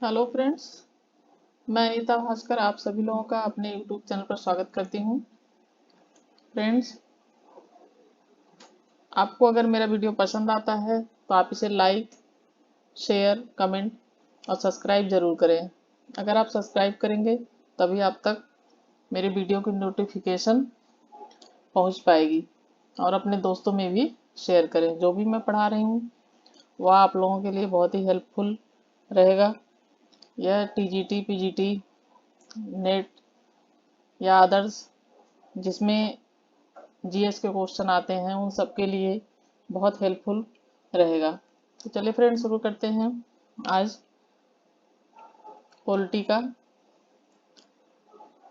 Hello friends, मैं अनीता भास्कर आप सभी लोगों का अपने यूट्यूब चैनल पर स्वागत करती हूँ। फ्रेंड्स, आपको अगर मेरा वीडियो पसंद आता है तो आप इसे लाइक, शेयर, कमेंट और सब्सक्राइब जरूर करें। अगर आप सब्सक्राइब करेंगे तभी आप तक मेरे वीडियो की नोटिफिकेशन पहुँच पाएगी और अपने दोस्तों में भी शेयर करें। जो भी मैं पढ़ा रही हूँ वह आप लोगों के लिए बहुत ही हेल्पफुल रहेगा। यह टीजीटी, पीजीटी, नेट या अदर्स जिसमें जीएस के क्वेश्चन आते हैं उन सब के लिए बहुत हेल्पफुल रहेगा। तो चलिए फ्रेंड्स, शुरू करते हैं आज पॉलिटी का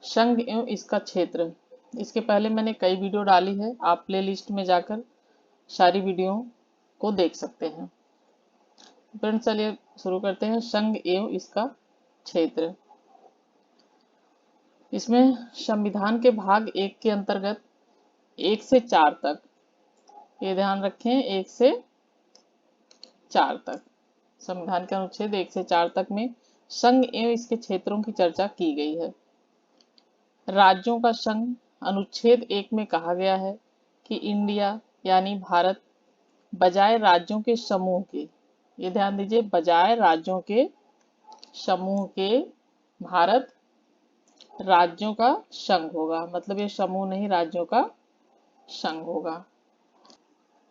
संघ एवं इसका क्षेत्र। इसके पहले मैंने कई वीडियो डाली है, आप प्लेलिस्ट में जाकर सारी वीडियो को देख सकते हैं। फ्रेंड्स, चलिए शुरू करते हैं संघ एवं इसका क्षेत्र। इसमें संविधान के भाग 1 के अंतर्गत 1 से 4 तक, ये ध्यान रखें, 1 से 4 तक संविधान के अनुच्छेद 1 से 4 तक में संघ एवं इसके क्षेत्रों की चर्चा की गई है। राज्यों का संघ अनुच्छेद 1 में कहा गया है कि इंडिया यानी भारत बजाय राज्यों के समूह के, ये ध्यान दीजिए, बजाय राज्यों के समूह के भारत राज्यों का संघ होगा। मतलब ये समूह नहीं, राज्यों का संघ होगा।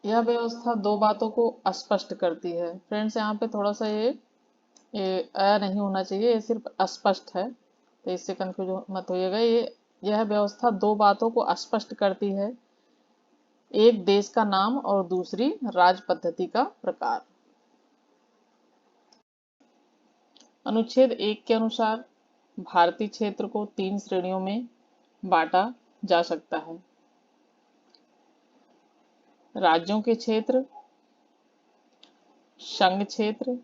यह व्यवस्था दो बातों को स्पष्ट करती है। फ्रेंड्स, यहाँ पे थोड़ा सा ये अ नहीं होना चाहिए, ये सिर्फ अस्पष्ट है, तो इससे कंफ्यूज मत होइएगा। यह व्यवस्था दो बातों को स्पष्ट करती है, एक देश का नाम और दूसरी राज पद्धति का प्रकार। अनुच्छेद 1 के अनुसार भारतीय क्षेत्र को 3 श्रेणियों में बांटा जा सकता है। राज्यों के क्षेत्र, संघ क्षेत्र,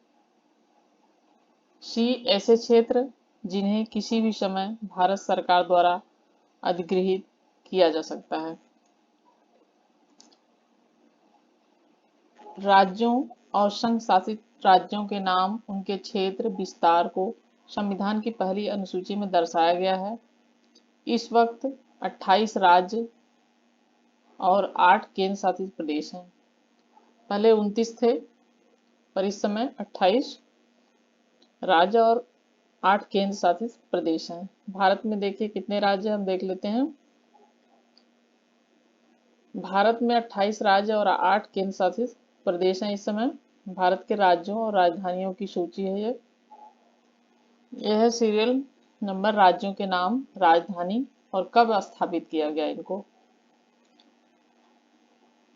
सी ऐसे क्षेत्र जिन्हें किसी भी समय भारत सरकार द्वारा अधिगृहित किया जा सकता है। राज्यों और संघ शासित राज्यों के नाम, उनके क्षेत्र विस्तार को संविधान की पहली अनुसूची में दर्शाया गया है। इस वक्त 28 राज्य और 8 केंद्र शासित प्रदेश हैं। पहले 29 थे, पर इस समय 28 राज्य और 8 केंद्र शासित प्रदेश हैं। भारत में देखिए कितने राज्य, हम देख लेते हैं। भारत में 28 राज्य और 8 केंद्र शासित प्रदेश हैं। इस समय भारत के राज्यों और राजधानियों की सूची है। यह है सीरियल नंबर, राज्यों के नाम, राजधानी और कब स्थापित किया गया इनको।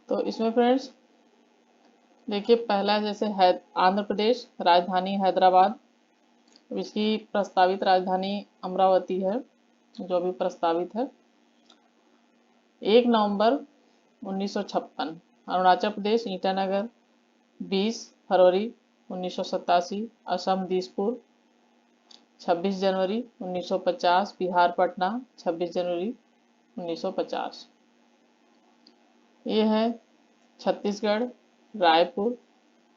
तो इसमें फ्रेंड्स देखिए, पहला जैसे है आंध्र प्रदेश, राजधानी हैदराबाद। इसकी प्रस्तावित राजधानी अमरावती है, जो भी प्रस्तावित है। 1 नवंबर 1956। अरुणाचल प्रदेश ईटानगर, 20 फरवरी 1987। असम दिसपुर, 26 जनवरी 1950। बिहार पटना, 26 जनवरी 1950। ये है छत्तीसगढ़ रायपुर,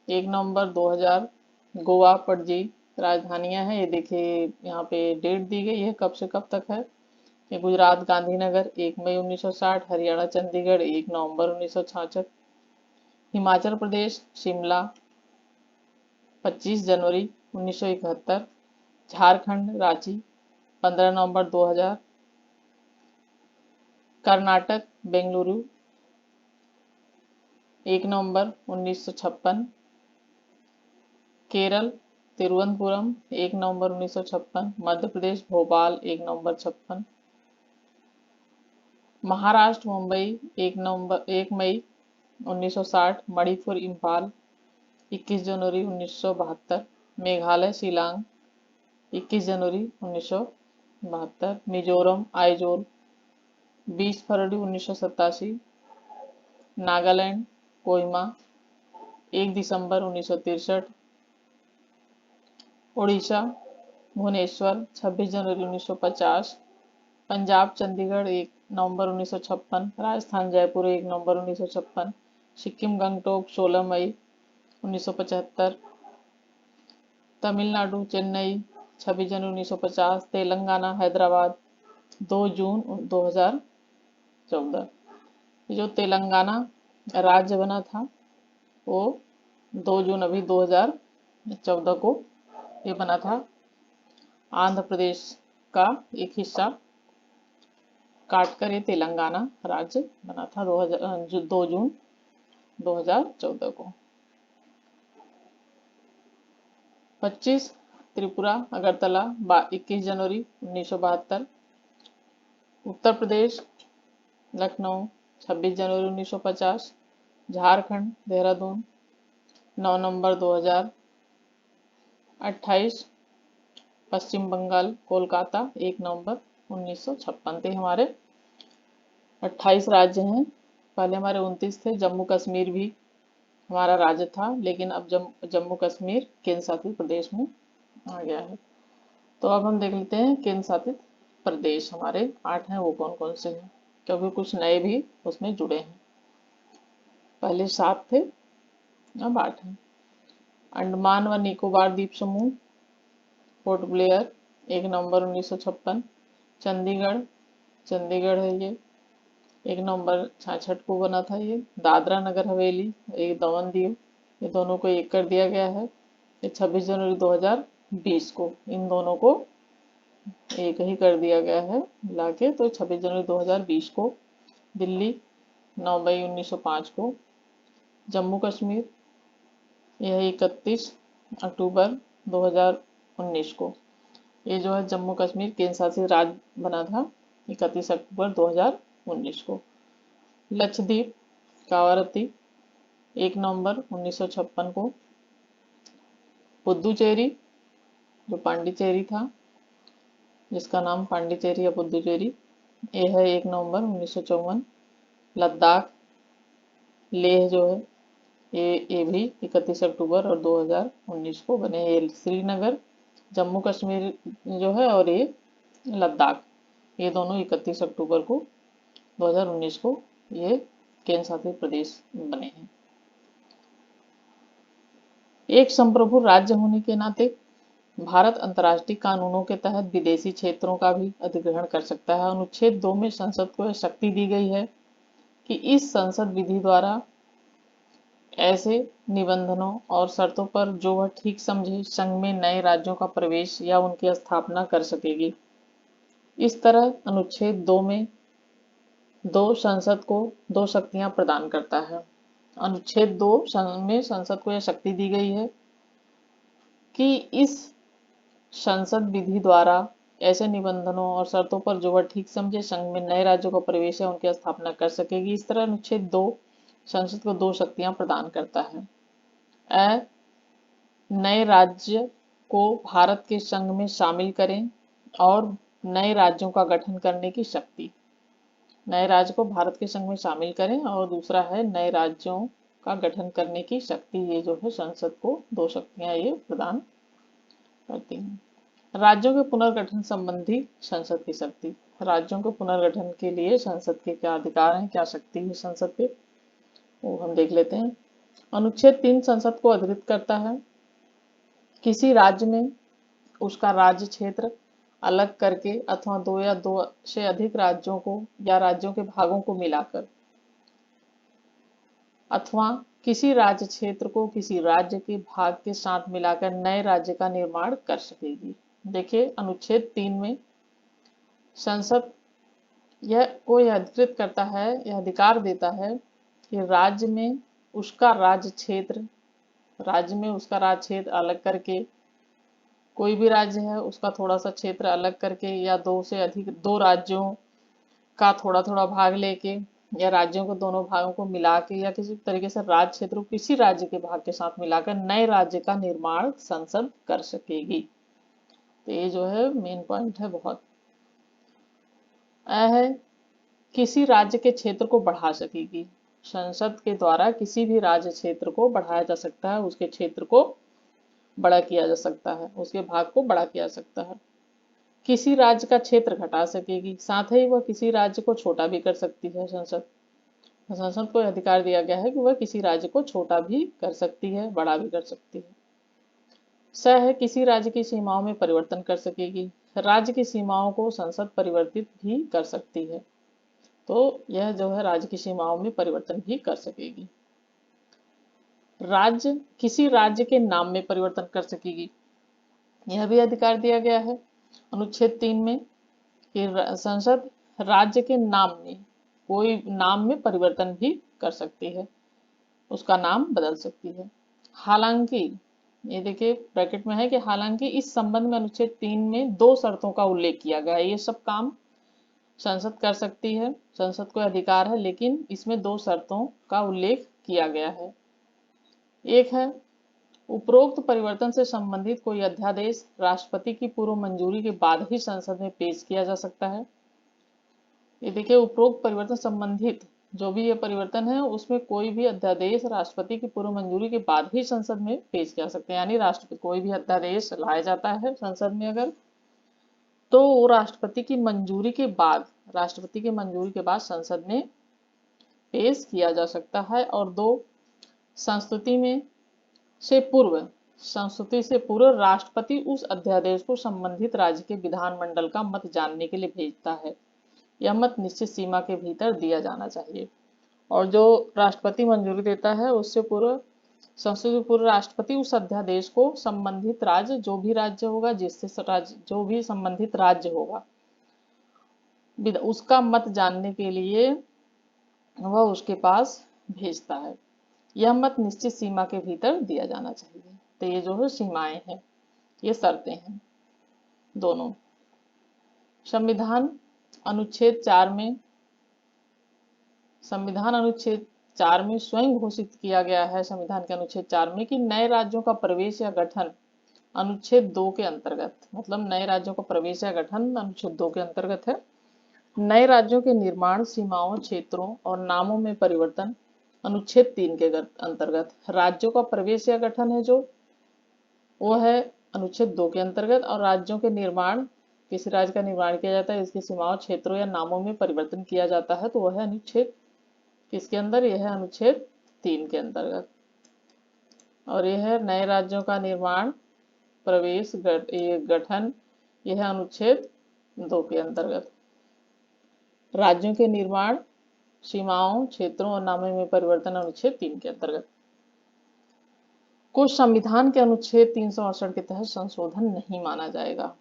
1 नवंबर 2000। गोवा पणजी राजधानियां हैं। ये देखिए यहाँ पे डेट दी गई है कब से कब तक है। ये गुजरात गांधीनगर, 1 मई 1960। हरियाणा चंडीगढ़, 1 नवंबर 1966। हिमाचल प्रदेश शिमला, 25 जनवरी 1971। झारखंड रांची, 15 नवंबर 2000। कर्नाटक बेंगलुरु, 1 नवंबर 1956। केरल तिरुवनंतपुरम, 1 नवंबर 1956। मध्य प्रदेश भोपाल, 1 नवंबर 56। महाराष्ट्र मुंबई, 1 मई 1960। मणिपुर इम्फाल, 21 जनवरी 1972। मेघालय शिलांग, 21 जनवरी 1972। मिजोरम आइजोल, 20 फरवरी 1987। नागालैंड कोहिमा, 1 दिसंबर 1963। उड़ीसा भुवनेश्वर, 26 जनवरी 1950। पंजाब चंडीगढ़, 1 नवंबर 1956। राजस्थान जयपुर, 1 नवंबर 1956। सिक्किम गंगटोक, 16 मई 1975। तमिलनाडु चेन्नई 26 जनवरी 1950, तेलंगाना हैदराबाद 2 जून 2014। जो तेलंगाना राज्य बना था वो 2 जून अभी 2014 को ये बना था। आंध्र प्रदेश का एक हिस्सा काटकर ये तेलंगाना राज्य बना था 2 जून 2014 को। 25 त्रिपुरा अगरतला 21 जनवरी 1972। उत्तर प्रदेश लखनऊ 26 जनवरी 1950। झारखंड देहरादून 9 नवंबर 2000। 28 पश्चिम बंगाल कोलकाता 1 नवंबर 1956। थे हमारे 28 राज्य हैं। पहले हमारे 29 थे। जम्मू कश्मीर भी हमारा राज्य था, लेकिन अब जम्मू कश्मीर केंद्र शासित प्रदेश में आ गया है। तो अब हम देख लेते हैं केंद्र शासित प्रदेश हमारे 8 हैं, वो कौन कौन से हैं, क्योंकि कुछ नए भी उसमें जुड़े हैं। पहले 7 थे, अब 8 हैं। अंडमान व निकोबार द्वीप समूह, पोर्ट ब्लेयर 1 नवंबर 1956। चंडीगढ़ है ये, 1 नवंबर 66 को बना था ये। दादरा नगर हवेली, एक दमन दीव, ये दोनों को एक कर दिया गया है। ये 26 जनवरी 2020 को इन दोनों को एक ही कर दिया गया है मिलाके। तो 26 जनवरी 2020 को। दिल्ली 9 मई 1905 को। जम्मू कश्मीर यह 31 अक्टूबर 2019 को। ये जो है जम्मू कश्मीर केंद्र शासित राज्य बना था 31 अक्टूबर 2019 को। लक्षद्वीप कावारती 1 नवंबर 1956 को। पुद्दुचेरी जो पांडिचेरी था, जिसका नाम पांडिचेरी या पुद्दुचेरी, ये है 1 नवंबर 1954। लद्दाख लेह जो है ये भी 31 अक्टूबर और 2019 को बने। ये श्रीनगर जम्मू कश्मीर जो है और ये लद्दाख, ये दोनों 31 अक्टूबर को 2019 को ये केंद्र शासित प्रदेश बने हैं। एक संप्रभु राज्य होने के नाते भारत अंतर्राष्ट्रीय कानूनों के तहत विदेशी क्षेत्रों का भी अधिग्रहण कर सकता है। अनुच्छेद 2 में संसद को यह शक्ति दी गई है कि इस संसद विधि द्वारा ऐसे निबंधनों और शर्तों पर जो वह ठीक समझे संघ में नए राज्यों का प्रवेश या उनकी स्थापना कर सकेगी। इस तरह अनुच्छेद 2 में संसद को 2 शक्तियां प्रदान करता है। अनुच्छेद 2 में संसद को यह शक्ति दी गई है कि इस संसद विधि द्वारा ऐसे निबंधनों और शर्तों पर जो वह ठीक समझे संघ में नए राज्यों का प्रवेश या उनकी स्थापना कर सकेगी। इस तरह अनुच्छेद 2 संसद को 2 शक्तियां प्रदान करता है। अ नए राज्य को भारत के संघ में शामिल करें और नए राज्यों का गठन करने की शक्ति। नए राज्य को भारत के संघ में शामिल करें और दूसरा है नए राज्यों का गठन करने की शक्ति। ये जो है संसद को 2 शक्तियां ये प्रदान करती हैं। राज्यों के पुनर्गठन संबंधी संसद की शक्ति। राज्यों के पुनर्गठन के लिए संसद के क्या अधिकार हैं, क्या शक्ति है संसद के, वो हम देख लेते हैं। अनुच्छेद 3 संसद को अधिकृत करता है किसी राज्य में उसका राज्य क्षेत्र अलग करके अथवा 2 या 2 से अधिक राज्यों को या राज्यों के भागों को मिलाकर अथवा किसी राज्य क्षेत्र को किसी राज्य के भाग के साथ मिलाकर नए राज्य का निर्माण कर सकेगी। देखिए अनुच्छेद 3 में संसद यह अधिकृत करता है, यह अधिकार देता है कि राज्य में उसका राज्य क्षेत्र अलग करके, कोई भी राज्य है उसका थोड़ा सा क्षेत्र अलग करके या 2 से अधिक 2 राज्यों का थोड़ा थोड़ा भाग लेके या राज्यों को दोनों भागों को मिला के या किसी तरीके से राज्य क्षेत्र को किसी राज्य के भाग के साथ मिलाकर नए राज्य का निर्माण संसद कर सकेगी। तो ये जो है मेन पॉइंट है बहुत। है किसी राज्य के क्षेत्र को बढ़ा सकेगी। संसद के द्वारा किसी भी राज्य क्षेत्र को बढ़ाया जा सकता है, उसके क्षेत्र को बड़ा किया जा सकता है, उसके भाग को बड़ा किया जा सकता है। किसी राज्य का क्षेत्र घटा सकेगी, साथ ही वह किसी राज्य को छोटा भी कर सकती है। संसद को अधिकार दिया गया है कि वह किसी राज्य को छोटा भी कर सकती है, बड़ा भी कर सकती है। सह किसी राज्य की सीमाओं में परिवर्तन कर सकेगी। राज्य की सीमाओं को संसद परिवर्तित भी कर सकती है। तो यह जो है राज्य की सीमाओं में परिवर्तन भी कर सकेगी। राज्य किसी राज्य के नाम में परिवर्तन कर सकेगी, यह भी अधिकार दिया गया है अनुच्छेद 3 में कि संसद राज्य के नाम में, कोई नाम में परिवर्तन भी कर सकती है, उसका नाम बदल सकती है। हालांकि ये देखिए ब्रैकेट में है कि हालांकि इस संबंध में अनुच्छेद 3 में 2 शर्तों का उल्लेख किया गया है। ये सब काम संसद कर सकती है, संसद को अधिकार है, लेकिन इसमें 2 शर्तों का उल्लेख किया गया है। एक है उपरोक्त परिवर्तन से संबंधित कोई अध्यादेश राष्ट्रपति की पूर्व मंजूरी के बाद ही संसद में पेश किया जा सकता है। ये देखिए उपरोक्त परिवर्तन संबंधित जो भी ये परिवर्तन है उसमें कोई भी अध्यादेश राष्ट्रपति की पूर्व मंजूरी के बाद ही संसद में पेश किया सकते हैं। यानी राष्ट्रपति कोई भी अध्यादेश लाया जाता है संसद में अगर, तो वो राष्ट्रपति की मंजूरी के बाद, राष्ट्रपति की मंजूरी के बाद संसद में पेश किया जा सकता है। और 2, संस्तुति में से पूर्व, संस्तुति से पूर्व राष्ट्रपति उस अध्यादेश को संबंधित राज्य के विधानमंडल का मत जानने के लिए भेजता है। यह मत निश्चित सीमा के भीतर दिया जाना चाहिए। और जो राष्ट्रपति मंजूरी देता है उससे पूर्व, संस्तुति पूर्व राष्ट्रपति उस अध्यादेश को संबंधित राज्य, जो भी राज्य होगा, जिससे राज्य जो भी संबंधित राज्य होगा, उसका मत जानने के लिए वह उसके पास भेजता है। यह मत निश्चित सीमा के भीतर दिया जाना चाहिए। तो ये जो है सीमाएं हैं, ये शर्तें हैं दोनों। संविधान अनुच्छेद 4 में, संविधान अनुच्छेद 4 में स्वयं घोषित किया गया है, संविधान के अनुच्छेद 4 में, कि नए राज्यों का प्रवेश या गठन अनुच्छेद 2 के अंतर्गत, मतलब नए राज्यों का प्रवेश या गठन अनुच्छेद 2 के अंतर्गत है। नए राज्यों के निर्माण, सीमाओं, क्षेत्रों और नामों में परिवर्तन अनुच्छेद 3 के अंतर्गत। राज्यों का प्रवेश या गठन है जो, वो है अनुच्छेद 2 के अंतर्गत। और राज्यों के निर्माण, किसी राज्य का निर्माण किया जाता है, इसकी सीमाओं, क्षेत्रों या नामों में परिवर्तन किया जाता है, तो वह है अनुच्छेद किसके अंदर, यह है अनुच्छेद 3 के अंतर्गत। और यह है नए राज्यों का निर्माण, प्रवेश, गठन, यह है अनुच्छेद 2 के अंतर्गत। राज्यों के निर्माण, सीमाओं, क्षेत्रों और नामों में परिवर्तन अनुच्छेद 3 के अंतर्गत। को संविधान के अनुच्छेद 368 के तहत संशोधन नहीं माना जाएगा।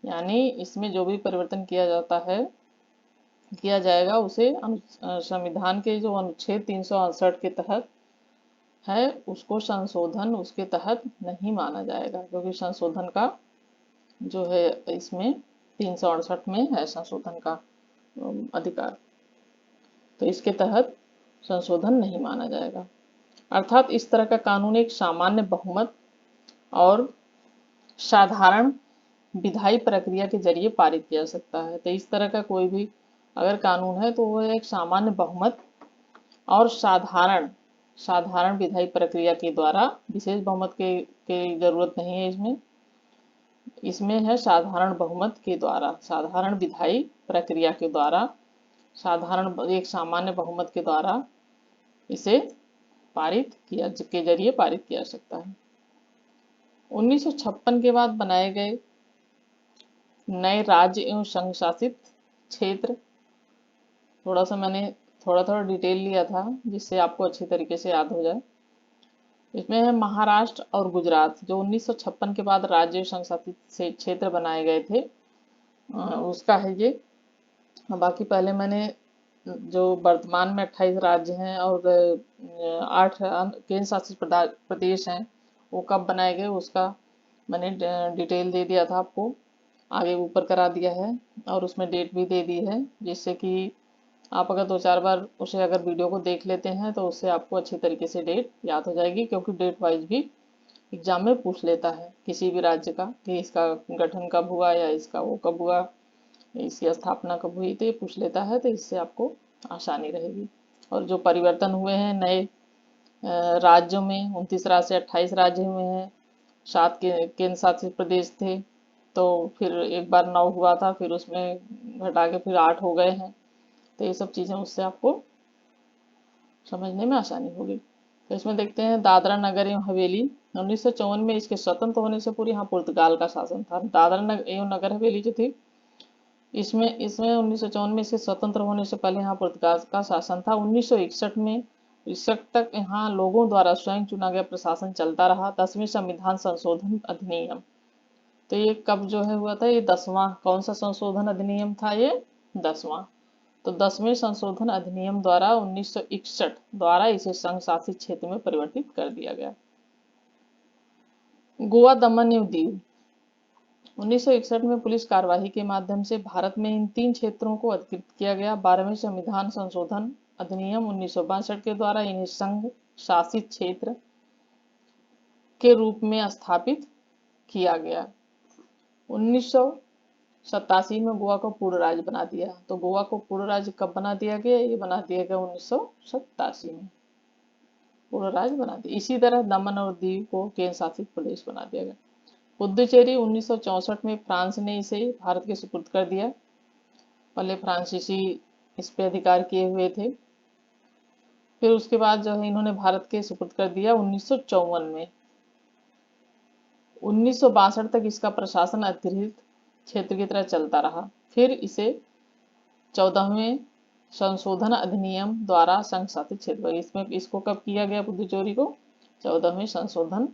यानी इसमें जो भी परिवर्तन किया जाता है, किया जाएगा, उसे संविधान के जो अनुच्छेद 368 के तहत है उसको संशोधन उसके तहत नहीं माना जाएगा, क्योंकि संशोधन का जो है इसमें 368 में है संशोधन का अधिकार, तो इसके तहत संशोधन नहीं माना जाएगा। अर्थात इस तरह का कानून एक सामान्य बहुमत और साधारण विधायी प्रक्रिया के जरिए पारित किया जा सकता है। तो इस तरह का कोई भी अगर कानून है तो वह एक सामान्य बहुमत और साधारण विधायी प्रक्रिया के द्वारा, विशेष बहुमत के जरूरत नहीं है इसमें, इसमें है साधारण बहुमत के द्वारा, साधारण विधायी प्रक्रिया के द्वारा, साधारण एक सामान्य बहुमत के द्वारा इसे पारित किया के जरिए पारित किया जा सकता है। 1956 के बाद बनाए गए नए राज्य एवं संघ शासित क्षेत्र, थोड़ा सा मैंने थोड़ा डिटेल लिया था जिससे आपको अच्छी तरीके से याद हो जाए। इसमें है महाराष्ट्र और गुजरात, जो 1956 के बाद राज्य संघ शासित क्षेत्र बनाए गए थे, उसका है ये। बाकी पहले मैंने जो वर्तमान में 28 राज्य हैं और 8 केंद्र शासित प्रदेश हैं, वो कब बनाए गए उसका मैंने डिटेल दे दिया था आपको, आगे ऊपर करा दिया है, और उसमें डेट भी दे दी है, जिससे कि आप अगर 2-4 बार उसे अगर वीडियो को देख लेते हैं तो उससे आपको अच्छी तरीके से डेट याद हो जाएगी, क्योंकि डेट वाइज भी एग्जाम में पूछ लेता है किसी भी राज्य का कि इसका गठन कब हुआ या इसका वो कब हुआ, इसकी स्थापना कब हुई, तो ये पूछ लेता है, तो इससे आपको आसानी रहेगी। और जो परिवर्तन हुए हैं नए राज्यों में, 29 राज्य से 28 राज्य हुए हैं, 7 केंद्र शासित प्रदेश थे, तो फिर एक बार 9 हुआ था, फिर उसमें घटा के फिर 8 हो गए हैं, तो ये सब चीज़ें उससे आपको समझने में आसानी होगी। तो इसमें देखते हैं दादरा नगर एवं हवेली 1954 में इसके स्वतंत्र होने से पूर्व यहाँ पुर्तगाल का शासन था। दादरा एवं नगर हवेली जो थी इसमें इसमें 1954 में इसके स्वतंत्र होने से पहले यहाँ पुर्तगाल का शासन था। 1961 में 61 तक यहाँ लोगों द्वारा स्वयं चुना गया प्रशासन चलता रहा। 10वें संविधान संशोधन अधिनियम, तो ये कब जो है हुआ था, ये 10वां कौन सा संशोधन अधिनियम था, ये 10वां। तो 10वें संशोधन अधिनियम द्वारा 1961 द्वारा इसे संघ शासित क्षेत्र में परिवर्तित कर दिया गया। गोवा, दमन एवं दीव 1961 में पुलिस कार्यवाही के माध्यम से भारत में इन 3 क्षेत्रों को अधिकृत किया गया। 12वें संविधान संशोधन अधिनियम 1962 के द्वारा इन्हें संघ शासित क्षेत्र के रूप में स्थापित किया गया। 1987 में गोवा को पूर्ण राज्य बना दिया। तो गोवा को पूर्ण राज्य कब बना दिया गया, ये बना दिया गया 1987 में पूर्ण राज्य बना दिया। इसी तरह दमन और दीव को केंद्र शासित प्रदेश बना दिया गया। पुदुचेरी 1964 में फ्रांस ने इसे भारत के सुपुर्द कर दिया। पहले फ्रांसीसी इस पे अधिकार किए हुए थे, फिर उसके बाद जो है इन्होंने भारत के सुपुर्द कर दिया 1954 में। 1962 तक इसका प्रशासन अधिकृत क्षेत्र की तरह चलता रहा। फिर इसे 14वें संशोधन अधिनियम द्वारा संघ शासित क्षेत्र, इसमें इसको कब किया गया पुदुचेरी को, 14वें संशोधन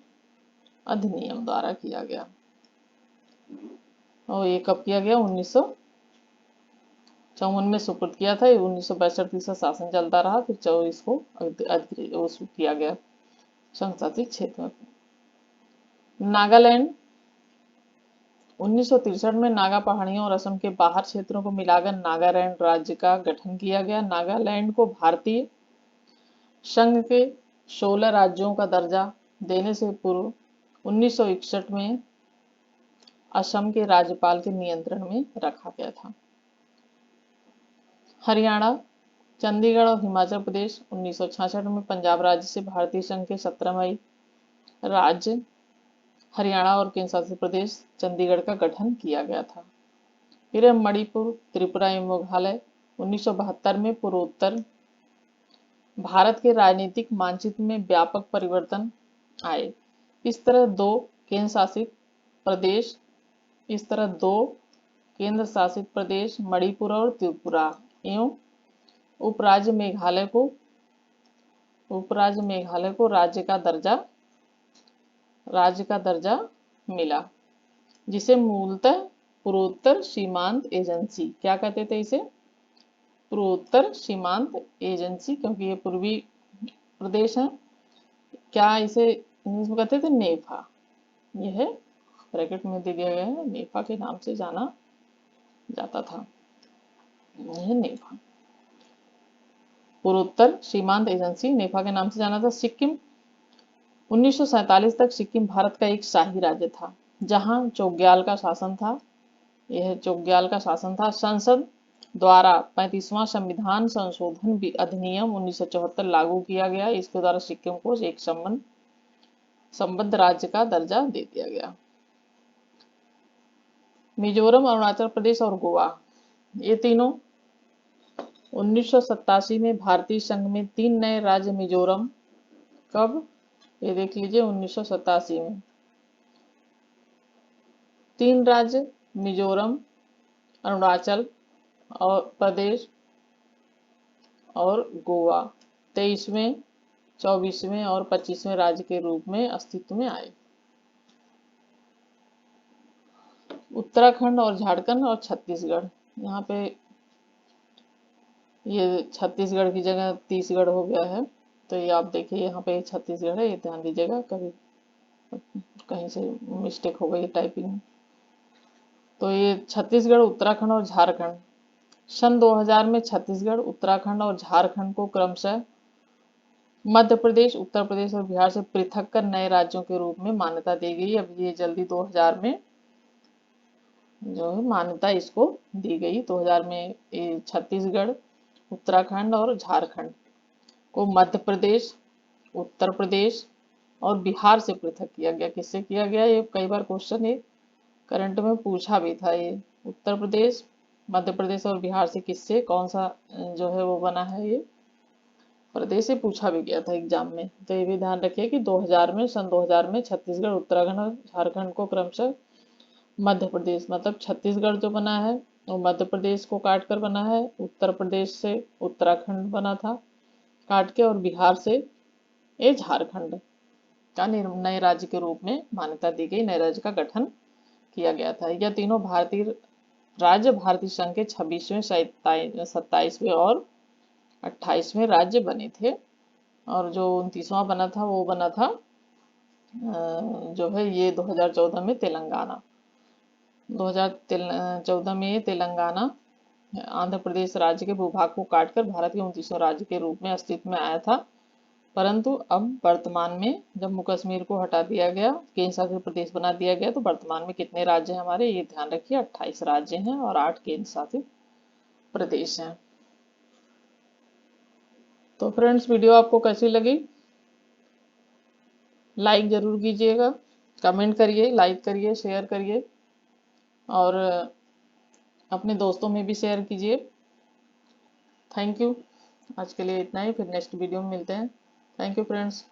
अधिनियम द्वारा किया गया। और ये कब किया गया, 1954 में सुपुर्द किया था। 1962 तक शासन चलता रहा, फिर 24 को किया गया संघ शासित क्षेत्र में। नागालैंड 1963 में नागा पहाड़ियों और असम के बाहर क्षेत्रों को मिलाकर नागालैंड राज्य का गठन किया गया। नागालैंड को भारतीय संघ के 16 राज्यों का दर्जा देने से पूर्व 1961 में असम के राज्यपाल के नियंत्रण में रखा गया था। हरियाणा, चंडीगढ़ और हिमाचल प्रदेश 1966 में पंजाब राज्य से भारतीय संघ के 17वें राज्य हरियाणा और केंद्र शासित प्रदेश चंडीगढ़ का गठन किया गया था। फिर मणिपुर, त्रिपुरा एवं मेघालय 1972 में पूर्वोत्तर भारत के राजनीतिक मानचित्र में व्यापक परिवर्तन आए। इस तरह दो केंद्र शासित प्रदेश मणिपुर और त्रिपुरा एवं उपराज्य मेघालय को राज्य का दर्जा मिला, जिसे मूलतः पूर्वोत्तर सीमांत एजेंसी, क्या कहते थे इसे, पूर्वोत्तर सीमांत एजेंसी, क्योंकि ये पूर्वी प्रदेश है। क्या इसे इंग्लिश में कहते थे, नेफा, यह ब्रैकेट में दिया गया है, नेफा के नाम से जाना जाता था। यह नेफा, पूर्वोत्तर सीमांत एजेंसी, नेफा के नाम से जाना था। सिक्किम 1947 तक सिक्किम भारत का एक शाही राज्य था, जहां चोग्याल का शासन था। यह चोग्याल का शासन था। संसद द्वारा 35वां संविधान संशोधन अधिनियम 1974 लागू किया गया। इसके द्वारा सिक्किम को एक संबद्ध राज्य का दर्जा दे दिया गया। मिजोरम, अरुणाचल प्रदेश और गोवा, ये तीनों 1987 में भारतीय संघ में 3 नए राज्य मिजोरम, कब, ये देख लीजिए 1987 में 3 राज्य मिजोरम, अरुणाचल और प्रदेश और गोवा 23वें, 24वें और 25वें राज्य के रूप में अस्तित्व में आए। उत्तराखंड और झारखंड और छत्तीसगढ़, यहाँ पे ये छत्तीसगढ़ की जगह तीसगढ़ हो गया है, तो ये आप देखिए यहाँ पे छत्तीसगढ़ है, ये ध्यान दीजिएगा, कभी कहीं से मिस्टेक हो गई टाइपिंग। तो ये छत्तीसगढ़, उत्तराखंड और झारखंड, सन 2000 में छत्तीसगढ़, उत्तराखंड और झारखंड को क्रमशः मध्य प्रदेश, उत्तर प्रदेश और बिहार से पृथक कर नए राज्यों के रूप में मान्यता दी गई। अब ये जल्दी 2000 में जो है मान्यता इसको दी गई। 2000 में छत्तीसगढ़, उत्तराखंड और झारखंड को मध्य प्रदेश, उत्तर प्रदेश और बिहार से पृथक किया गया। किससे किया गया, ये कई बार क्वेश्चन ये करंट में पूछा भी था। ये उत्तर प्रदेश, मध्य प्रदेश और बिहार से किससे, कौन सा जो है वो बना है, ये प्रदेश से पूछा भी गया था एग्जाम में। तो ये भी ध्यान रखिए कि 2000 में, सन 2000 में छत्तीसगढ़, उत्तराखंड और झारखंड को क्रमशः मध्य प्रदेश, मतलब छत्तीसगढ़ जो बना है वो मध्य प्रदेश को काट कर बना है, उत्तर प्रदेश से उत्तराखंड बना था काट के, और बिहार से ये झारखंड का नए राज्य के रूप में मान्यता दी गई, नए राज्य का गठन किया गया था। यह तीनों भारतीय राज्य भारतीय संघ के 26वें, 27वें और 28वें राज्य बने थे। और जो 29वां बना था वो बना था जो है ये 2014 में तेलंगाना। 2014 में ये तेलंगाना आंध्र प्रदेश राज्य के भूभाग को काटकर भारत के 29वें राज्य के रूप में अस्तित्व में आया था। परंतु अब वर्तमान में जम्मू कश्मीर को हटा दिया गया, केंद्र शासित प्रदेश बना दिया गया, तो वर्तमान में कितने राज्य हैं हमारे, ये ध्यान रखिए 28 राज्य हैं और 8 केंद्र शासित प्रदेश हैं। तो फ्रेंड्स, वीडियो आपको कैसी लगी, लाइक जरूर कीजिएगा, कमेंट करिए, लाइक करिए, शेयर करिए और अपने दोस्तों में भी शेयर कीजिए। Thank you. आज के लिए इतना ही, फिर नेक्स्ट वीडियो में मिलते हैं। Thank you friends.